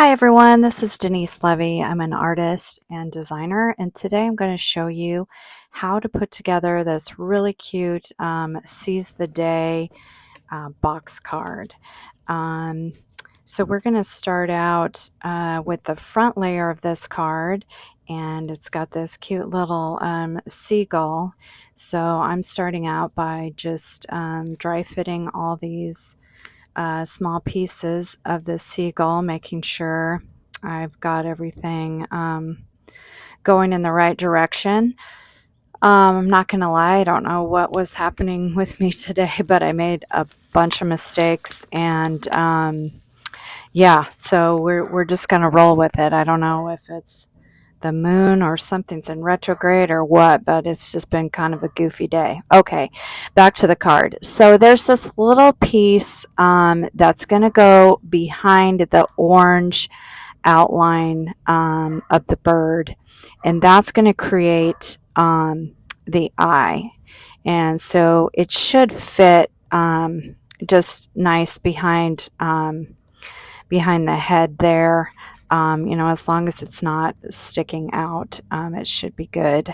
Hi everyone, this is Denise Levy. I'm an artist and designer, and today I'm going to show you how to put together this really cute Seize the Day box card. Um, so we're going to start out with the front layer of this card, and it's got this cute little seagull. So I'm starting out by just dry fitting all these small pieces of the seagull, making sure I've got everything going in the right direction. I'm not going to lie, I don't know what was happening with me today, but I made a bunch of mistakes, and yeah, so we're just going to roll with it. I don't know if it's the moon or something's in retrograde or what, but it's just been kind of a goofy day. Okay, back to the card. So there's this little piece that's going to go behind the orange outline of the bird, and that's going to create the eye. And so it should fit just nice behind the head there. As long as it's not sticking out, it should be good.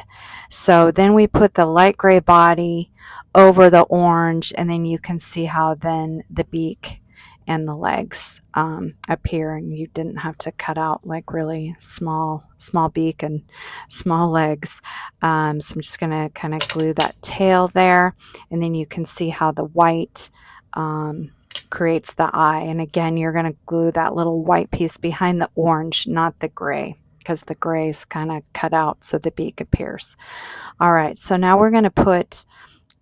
So then we put the light gray body over the orange, and then you can see how then the beak and the legs appear, and you didn't have to cut out like really small beak and small legs. So I'm just going to kind of glue that tail there, and then you can see how the white creates the eye. And again, you're going to glue that little white piece behind the orange, not the gray, because the gray is kind of cut out so the beak appears. All right, so now we're going to put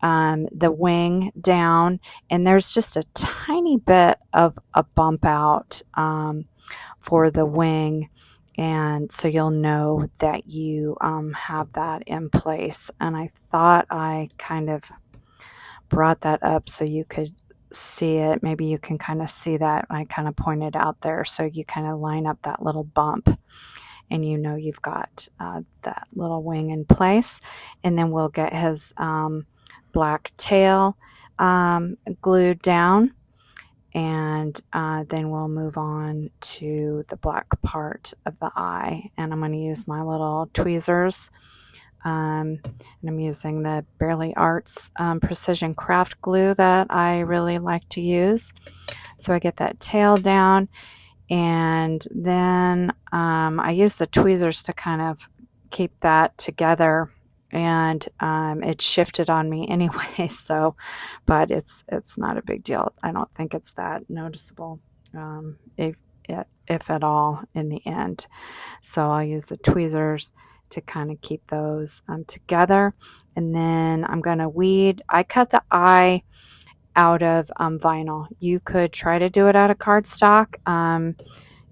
the wing down, and there's just a tiny bit of a bump out for the wing, and so you'll know that you have that in place. And I thought I kind of brought that up so you could see it. Maybe you can kind of see that I kind of pointed out there, so you kind of line up that little bump, and you know you've got that little wing in place. And then we'll get his black tail glued down, and then we'll move on to the black part of the eye. And I'm going to use my little tweezers, and I'm using the Bearly Arts precision craft glue that I really like to use. So I get that tail down, and then I use the tweezers to kind of keep that together, and it shifted on me anyway, so, but it's not a big deal. I don't think it's that noticeable, if at all, in the end. So I'll use the tweezers to kind of keep those together. And then I'm going to weed. I cut the eye out of vinyl. You could try to do it out of cardstock.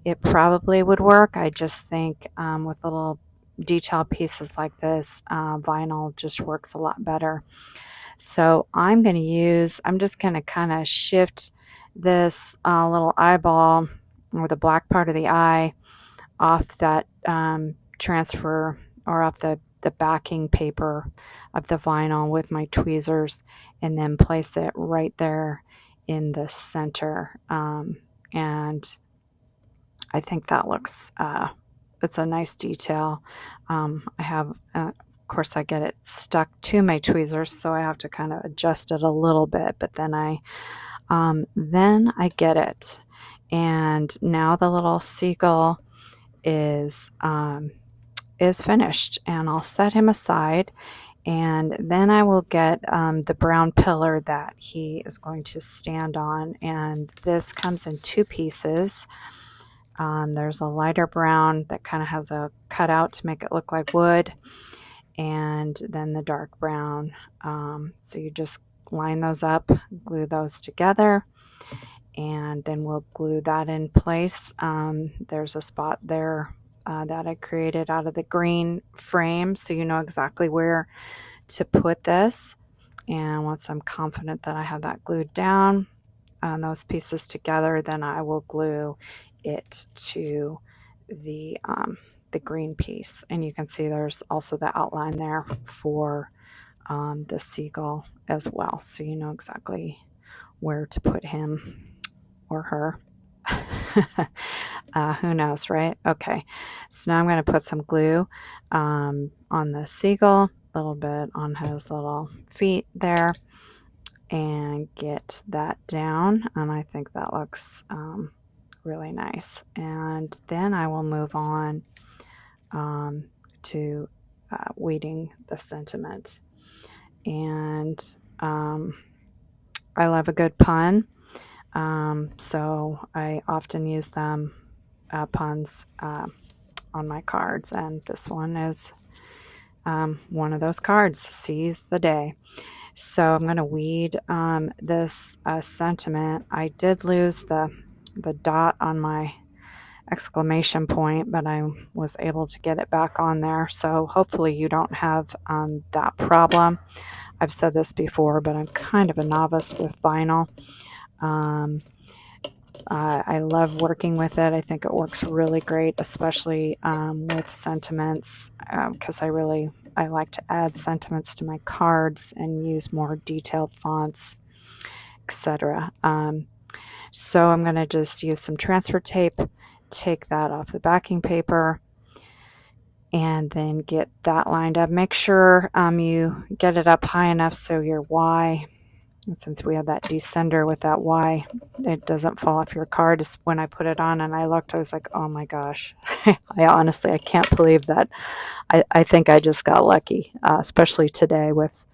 It probably would work. I just think with little detail pieces like this, vinyl just works a lot better. So I'm just going to kind of shift this little eyeball, or the black part of the eye, off that transfer, or off the backing paper of the vinyl with my tweezers, and then place it right there in the center. And I think that looks, it's a nice detail. I have, of course, I get it stuck to my tweezers, so I have to kind of adjust it a little bit, but then I get it. And now the little seagull is finished, and I'll set him aside, and then I will get the brown pillar that he is going to stand on. And this comes in two pieces. There's a lighter brown that kind of has a cutout to make it look like wood, and then the dark brown. So you just line those up, glue those together, and then we'll glue that in place. There's a spot there that I created out of the green frame, so you know exactly where to put this. And once I'm confident that I have that glued down, those pieces together, then I will glue it to the green piece. And you can see there's also the outline there for the seagull as well, so you know exactly where to put him or her. Who knows, right? Okay, so now I'm going to put some glue on the seagull, a little bit on his little feet there, and get that down. And I think that looks really nice. And then I will move on to weeding the sentiment. And I love a good pun. So I often use them, puns, on my cards, and this one is one of those cards, seize the day. So I'm going to weed this sentiment. I did lose the dot on my exclamation point, but I was able to get it back on there. So hopefully you don't have that problem. I've said this before, but I'm kind of a novice with vinyl. I love working with it. I think it works really great, especially with sentiments, because I like to add sentiments to my cards and use more detailed fonts, etc. So I'm going to just use some transfer tape, take that off the backing paper, and then get that lined up. Make sure you get it up high enough so your Y, since we have that descender with that Y, it doesn't fall off your card. Just when I put it on and I looked, I was like, oh my gosh. I can't believe that. I think I just got lucky, especially today with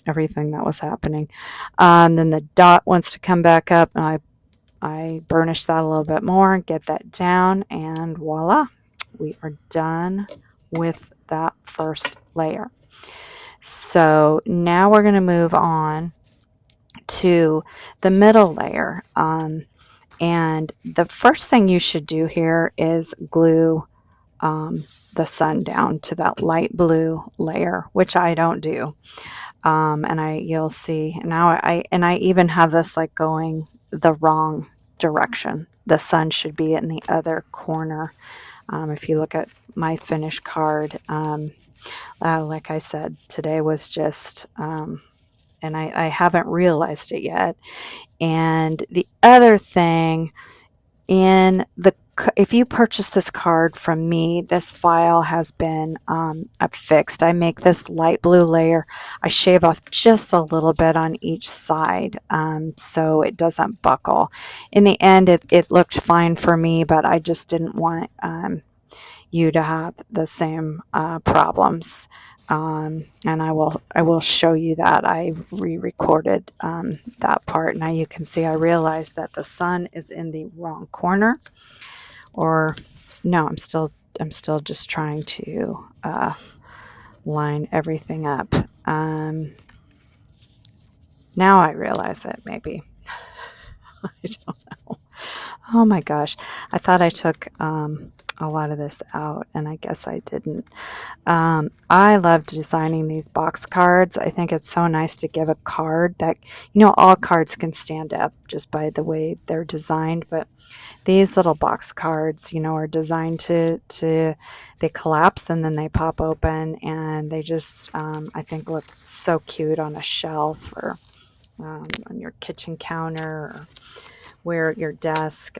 everything that was happening. Then the dot wants to come back up, and I burnish that a little bit more, get that down, and voila, we are done with that first layer. So now we're going to move on to the middle layer. And the first thing you should do here is glue the sun down to that light blue layer, which I don't do. And you'll see now I even have this like going the wrong direction. The sun should be in the other corner. If you look at my finished card, like I said, today was just, and I haven't realized it yet. And the other thing, if you purchase this card from me, this file has been fixed. I make this light blue layer. I shave off just a little bit on each side so it doesn't buckle. In the end, it looked fine for me, but I just didn't want you to have the same problems. And I will show you that. I re-recorded that part. Now you can see I realized that the sun is in the wrong corner. Or no, I'm still just trying to line everything up. Now I realize it, maybe. I don't know. Oh my gosh. I thought I took a lot of this out, and I guess I didn't. I love designing these box cards. I think it's so nice to give a card that, all cards can stand up just by the way they're designed, but these little box cards, are designed to they collapse and then they pop open, and they just, I think, look so cute on a shelf or on your kitchen counter or where at your desk.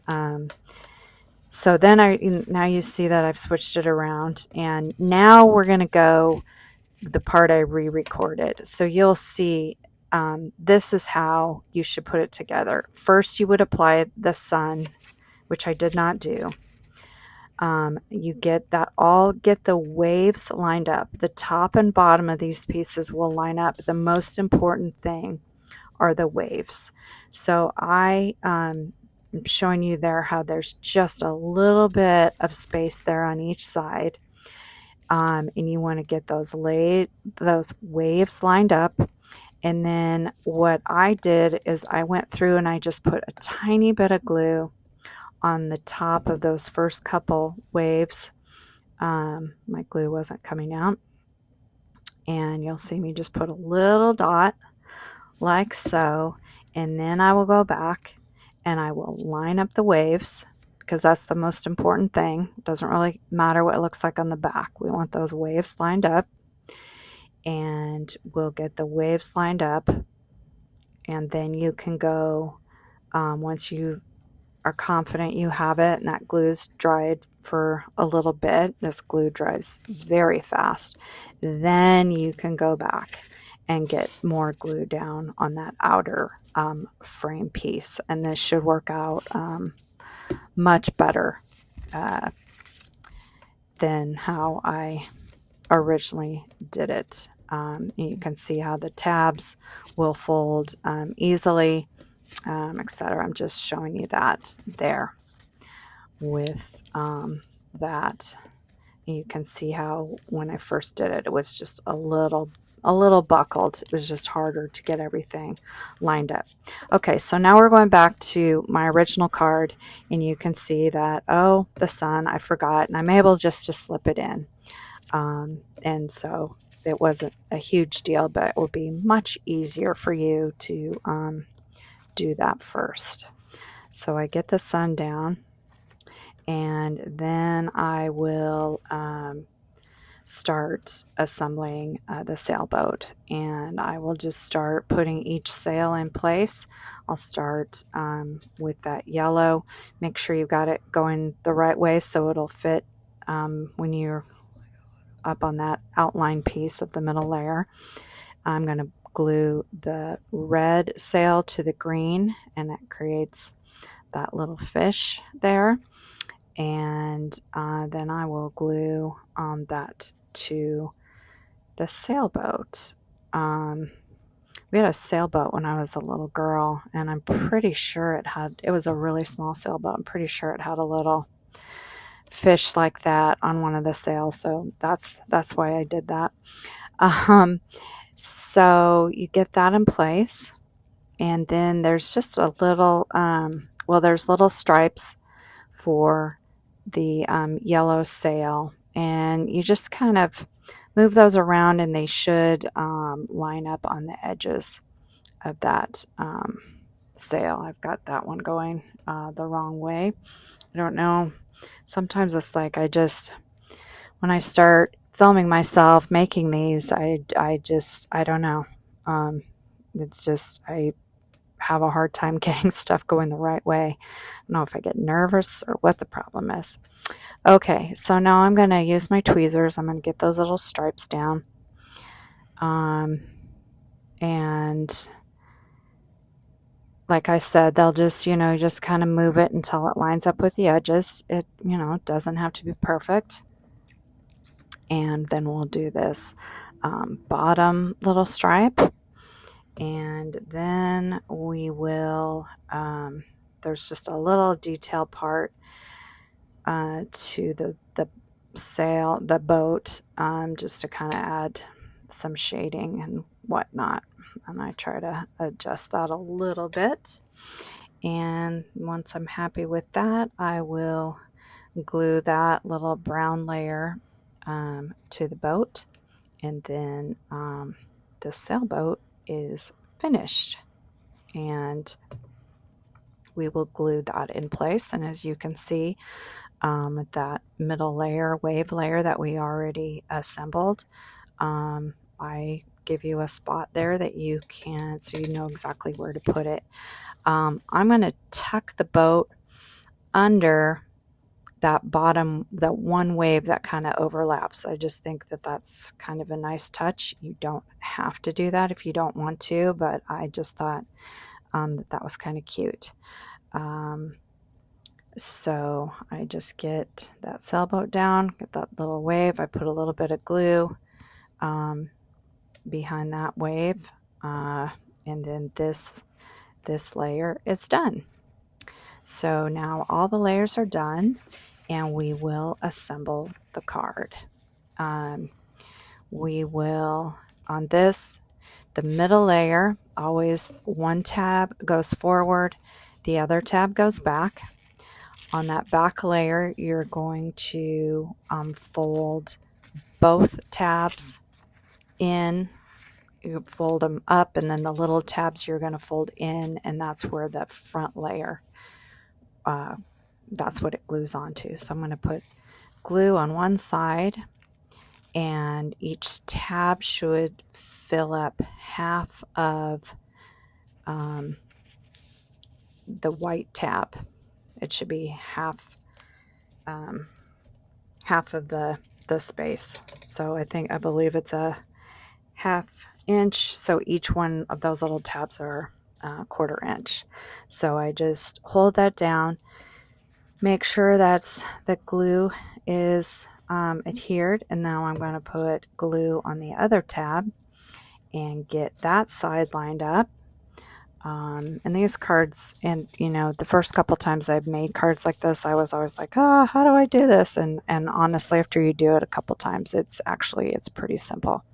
So then now you see that I've switched it around, and now we're going to go the part I re-recorded. So you'll see this is how you should put it together. First, you would apply the sun, which I did not do. You get the waves lined up. The top and bottom of these pieces will line up. The most important thing are the waves. So I'm showing you there how there's just a little bit of space there on each side. And you want to get those waves lined up. And then what I did is I went through and I just put a tiny bit of glue on the top of those first couple waves. My glue wasn't coming out. And you'll see me just put a little dot like so. And then I will go back and I will line up the waves, because that's the most important thing. It doesn't really matter what it looks like on the back. We want those waves lined up. And we'll get the waves lined up. And then you can go, once you are confident you have it and that glue's dried for a little bit, this glue dries very fast, then you can go back and get more glue down on that outer frame piece, and this should work out much better than how I originally did it. You can see how the tabs will fold easily, etc. I'm just showing you that there with that. You can see how when I first did it, it was just a little buckled. It was just harder to get everything lined up. Okay, so now we're going back to my original card, and you can see that, oh, the sun, I forgot, and I'm able just to slip it in. And so it wasn't a huge deal, but it will be much easier for you to do that first. So I get the sun down, and then I will start assembling the sailboat, and I will just start putting each sail in place. I'll start with that yellow. Make sure you got it going the right way so it'll fit when you're up on that outline piece of the middle layer. I'm going to glue the red sail to the green, and that creates that little fish there. And then I will glue that to the sailboat. We had a sailboat when I was a little girl, and I'm pretty sure it was a really small sailboat. I'm pretty sure it had a little fish like that on one of the sails, so that's why I did that. So you get that in place, and then there's just a little there's little stripes for the yellow sail, and you just kind of move those around, and they should line up on the edges of that sail. I've got that one going the wrong way. I don't know. Sometimes it's like when I start filming myself making these, I don't know. It's just, I have a hard time getting stuff going the right way. I don't know if I get nervous or what the problem is. Okay, so now I'm going to use my tweezers. I'm going to get those little stripes down. And like I said, they'll just, just kind of move it until it lines up with the edges. It, doesn't have to be perfect. And then we'll do this bottom little stripe. And then we will, there's just a little detail part to the sail, the boat, just to kind of add some shading and whatnot. And I try to adjust that a little bit. And once I'm happy with that, I will glue that little brown layer to the boat, and then the sailboat is finished, and we will glue that in place. And as you can see, that middle layer, wave layer that we already assembled, I give you a spot there that you can, so you know exactly where to put it. I'm going to tuck the boat under that bottom, that one wave that kind of overlaps. I just think that that's kind of a nice touch. You don't have to do that if you don't want to, but I just thought that was kind of cute. So I just get that sailboat down, get that little wave. I put a little bit of glue behind that wave, and then this layer is done. So now all the layers are done, and we will assemble the card. We will, on this, the middle layer, always one tab goes forward, the other tab goes back. On that back layer, you're going to fold both tabs in. You fold them up, and then the little tabs you're going to fold in, and that's where the front layer, that's what it glues onto. So I'm going to put glue on one side, and each tab should fill up half of the white tab. it should be half of the space. So I believe it's a ½ inch. So each one of those little tabs are ½ inch. So I just hold that down, make sure the glue is adhered, and now I'm going to put glue on the other tab and get that side lined up. And these cards, and the first couple times I've made cards like this, I was always like, how do I do this? And honestly, after you do it a couple times, it's pretty simple.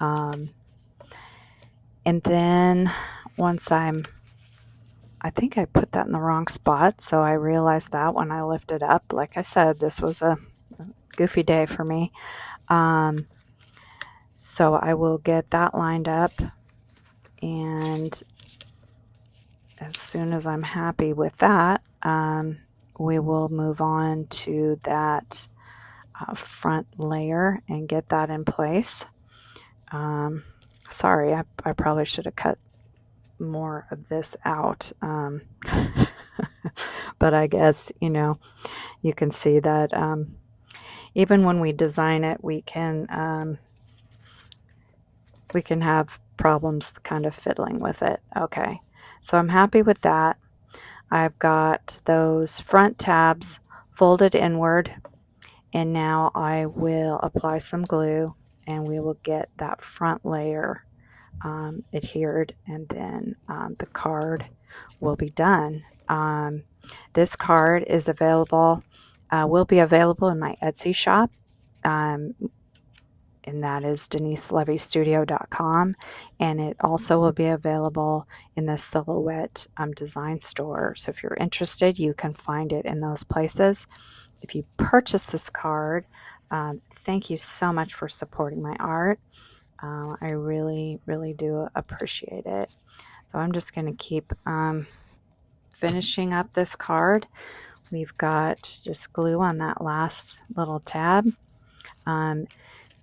And then once I think I put that in the wrong spot, so I realized that when I lifted up. Like I said, this was a goofy day for me. So I will get that lined up, and as soon as I'm happy with that, we will move on to that front layer and get that in place. Sorry, I probably should have cut more of this out. But I guess, you can see that even when we design it, we can have problems kind of fiddling with it. Okay, so I'm happy with that. I've got those front tabs folded inward, and now I will apply some glue and we will get that front layer adhered, and then the card will be done. This card is available, will be available in my Etsy shop, and that is DeniseLevyStudio.com, and it also will be available in the Silhouette design store. So if you're interested, you can find it in those places. If you purchase this card, thank you so much for supporting my art. I really, really do appreciate it. So I'm just going to keep finishing up this card. We've got just glue on that last little tab.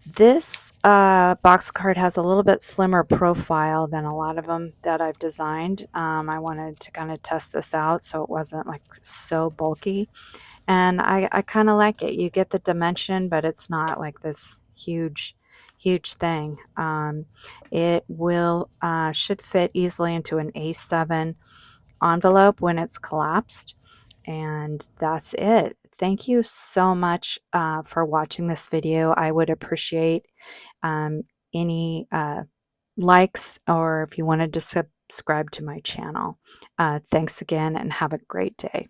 This box card has a little bit slimmer profile than a lot of them that I've designed. I wanted to kind of test this out so it wasn't like so bulky. And I kind of like it. You get the dimension, but it's not like this huge thing. It will should fit easily into an A7 envelope when it's collapsed. And that's it. Thank you so much for watching this video. I would appreciate any likes, or if you wanted to subscribe to my channel. Thanks again, and have a great day.